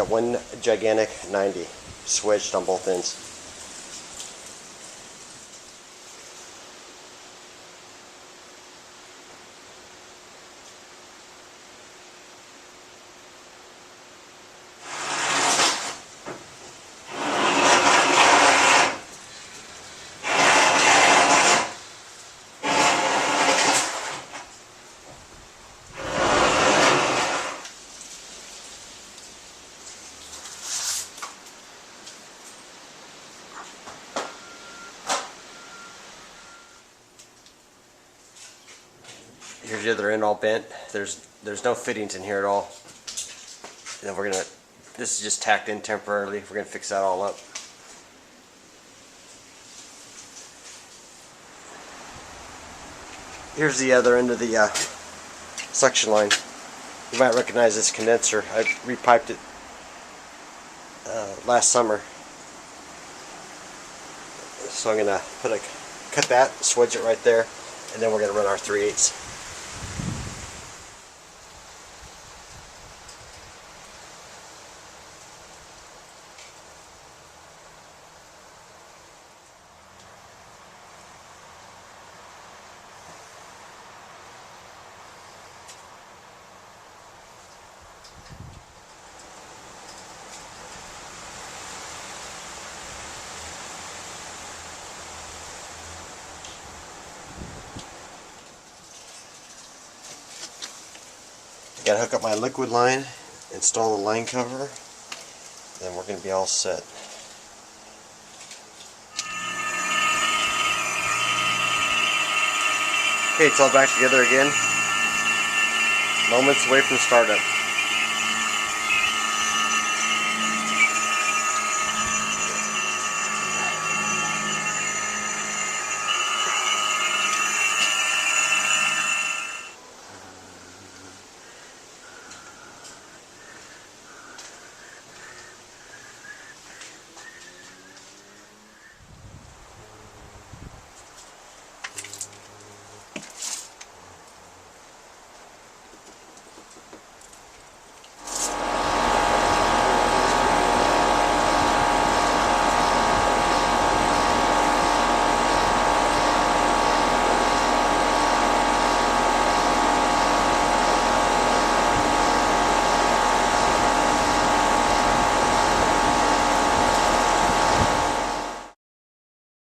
Got one gigantic 90 switched on both ends. Here's the other end all bent. There's no fittings in here at all. And then this is just tacked in temporarily. We're gonna fix that all up. Here's the other end of the suction line. You might recognize this condenser. I repiped it last summer. So I'm gonna cut that, swedge it right there, and then we're gonna run our 3/8. Gotta hook up my liquid line, install the line cover, then we're gonna be all set. Okay, it's all back together again. Moments away from startup.